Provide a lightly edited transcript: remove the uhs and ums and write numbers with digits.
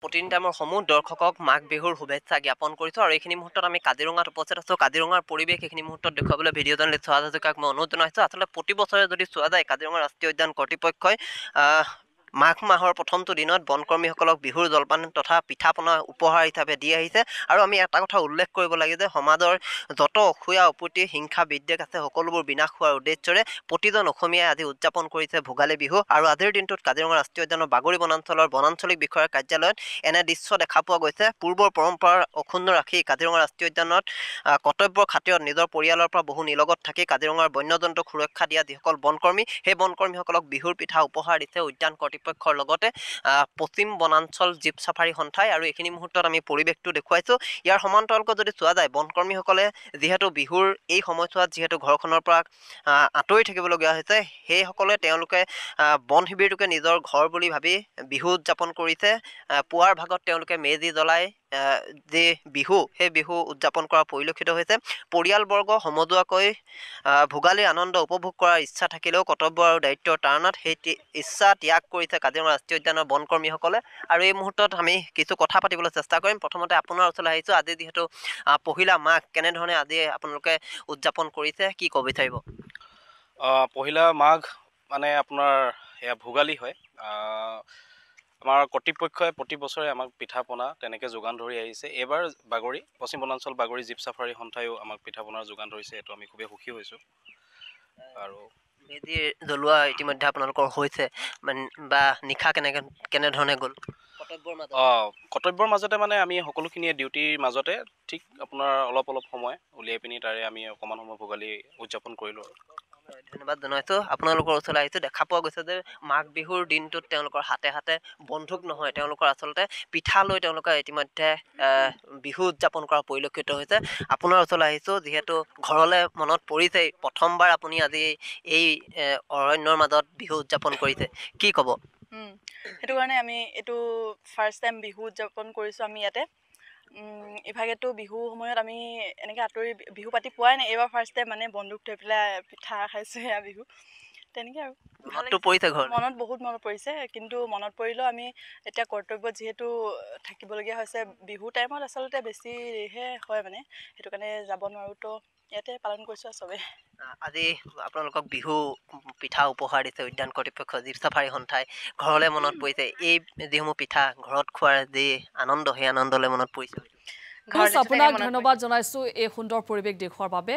প্ৰতিদিন টাইমৰ সমূহ দৰ্শকক মাঘ বিহুৰ শুভেচ্ছা জ্ঞাপন কৰিছোঁ আৰু এইখিনি মুহূৰ্তত আমি কাজিৰঙাত উপস্থিত আছোঁ। কাজিৰঙাৰ পৰিৱেশ এইখিনি মুহূৰ্তত দেখুৱাবলৈ ভিডিঅ'জন চোৱা হাজৰিকাক মই অনুৰোধ জনাইছোঁ। আচলতে প্ৰতি বছৰে যদি চোৱা যায় কাজিৰঙা ৰাষ্ট্ৰীয় উদ্যান কৰ্তৃপক্ষই মাঘ মাহৰ প্ৰথমটো দিনত বনকৰ্মীসকলক বিহুৰ জলপান তথা পিঠা পনা উপহাৰ হিচাপে দি আহিছে। আৰু আমি এটা কথা উল্লেখ কৰিব লাগে যে সমাজৰ যত অসূয়া অপুতি হিংসা বিদ্বেষ আছে সকলোবোৰ বিনাশ হোৱাৰ উদ্দেশ্যৰে প্ৰতিজন অসমীয়াই আজি উদযাপন কৰিছে ভোগালী বিহু। আৰু আজিৰ দিনটোত কাজিৰঙা ৰাষ্ট্ৰীয় উদ্যানৰ বাগৰি বনাঞ্চলৰ বনাঞ্চলিক বিষয়াৰ কাৰ্যালয়ত এনে দৃশ্য দেখা পোৱা গৈছে। পূৰ্বৰ পৰম্পৰা অক্ষুণ্ণ ৰাখি কাজিৰঙা ৰাষ্ট্ৰীয় উদ্যানত কৰ্তব্যৰ খাতিৰত নিজৰ পৰিয়ালৰ পৰা বহু নিলগত থাকি কাজিৰঙাৰ বন্যজন্তুক সুৰক্ষা দিয়া যিসকল বনকৰ্মী সেই বনকৰ্মীসকলক বিহুৰ পিঠা উপহাৰ দিছে উদ্যান কৰ্তৃপক্ষৰ লগতে পশ্চিম বনাঞ্চল জীপ চাফাৰী সন্থাই। আৰু এইখিনি মুহূৰ্তত আমি পৰিৱেশটো দেখুৱাইছোঁ। ইয়াৰ সমান্তৰালকৈ যদি চোৱা যায় বনকৰ্মীসকলে যিহেতু বিহুৰ এই সময়ছোৱাত যিহেতু ঘৰখনৰ পৰা আঁতৰি থাকিবলগীয়া হৈছে সেইসকলে তেওঁলোকে বন শিবিৰটোকে নিজৰ ঘৰ বুলি ভাবি বিহু উদযাপন কৰিছে। পুৱাৰ ভাগত তেওঁলোকে মেজি জ্বলাই যি বিহু সেই বিহু উদযাপন কৰা পৰিলক্ষিত হৈছে। পৰিয়ালবৰ্গ সমজুৱাকৈ ভোগালীৰ আনন্দ উপভোগ কৰাৰ ইচ্ছা থাকিলেও কৰ্তব্য আৰু দায়িত্বৰ তাৰণাত সেই ইচ্ছা ত্যাগ কৰিছে কাজিৰঙা ৰাষ্ট্ৰীয় উদ্যানৰ বনকৰ্মীসকলে। আৰু এই মুহূৰ্তত আমি কিছু কথা পাতিবলৈ চেষ্টা কৰিম। প্ৰথমতে আপোনাৰ ওচৰলৈ আহিছোঁ। আজি যিহেতু পহিলা মাঘ কেনেধৰণে আজি আপোনালোকে উদযাপন কৰিছে কি ক'ব বিচাৰিব? পহিলা মাঘ মানে আপোনাৰ এয়া ভোগালী হয়। আমাৰ কৰ্তৃপক্ষই প্ৰতি বছৰে আমাক পিঠা পনা তেনেকৈ যোগান ধৰি আহিছে। এইবাৰ পশ্চিম বনাঞ্চল বাগৰি জীপ চাফাৰী সন্থায়ো আমাক পিঠা পনাৰ যোগান ধৰিছে। এইটো আমি খুবেই সুখী হৈছোঁ। আৰু মেজি জ্বলোৱা ইতিমধ্যে আপোনালোকৰ হৈছে বা নিশা কেনেধৰণে গ'ল কৰ্তব্যৰ মাজতে মানে আমি সকলোখিনিয়ে ডিউটিৰ মাজতে ঠিক আপোনাৰ অলপ সময় উলিয়াই পিনি তাৰে আমি অকণমান সময় ভোগালী উদযাপন কৰিলোঁ। ধন্যবাদ জনাইছোঁ। আপোনালোকৰ ওচৰলৈ আহিছোঁ। দেখা পোৱা গৈছে যে মাঘ বিহুৰ দিনটোত তেওঁলোকৰ হাতে হাতে বন্দুক নহয় তেওঁলোকৰ আচলতে পিঠা লৈ তেওঁলোকে ইতিমধ্যে বিহু উদযাপন কৰা পৰিলক্ষিত হৈছে। আপোনাৰ ওচৰলৈ আহিছোঁ যিহেতু ঘৰলৈ মনত পৰিছেই প্ৰথমবাৰ আপুনি আজি এই অৰণ্যৰ মাজত বিহু উদযাপন কৰিছে কি ক'ব? সেইটো কাৰণে আমি এইটো ফাৰ্ষ্ট টাইম বিহু উদযাপন কৰিছোঁ আমি ইয়াতে। ইভাগেতো বিহু সময়ত আমি এনেকৈ আঁতৰি বিহু পাতি পোৱাই নাই। এইবাৰ ফাৰ্ষ্ট টাইম মানে বন্দুক থৈ পেলাই পিঠা খাইছোঁ এয়া বিহু তেনেকৈ আৰু ভাল লাগিছে। মনত বহুত মনত পৰিছে। কিন্তু মনত পৰিলেও আমি এতিয়া কৰ্তব্যত যিহেতু থাকিবলগীয়া হৈছে বিহু টাইমত আচলতে বেছিহে হয় মানে সেইটো কাৰণে যাব নোৱাৰোঁ। তো ইয়াতে পালন কৰিছোঁ আৰু চবেই। আজি আপোনালোকক বিহু পিঠা উপহাৰ দিছে উদ্যান কৰ্তৃপক্ষ জীপ চাফাৰী সন্থাই। ঘৰলৈ মনত পৰিছে এই যিসমূহ পিঠা ঘৰত খোৱাৰ যি আনন্দ সেই আনন্দলৈ মনত পৰিছে। আপোনাক ধন্যবাদ জনাইছোঁ এই সুন্দৰ পৰিৱেশ দেখুৱাৰ বাবে।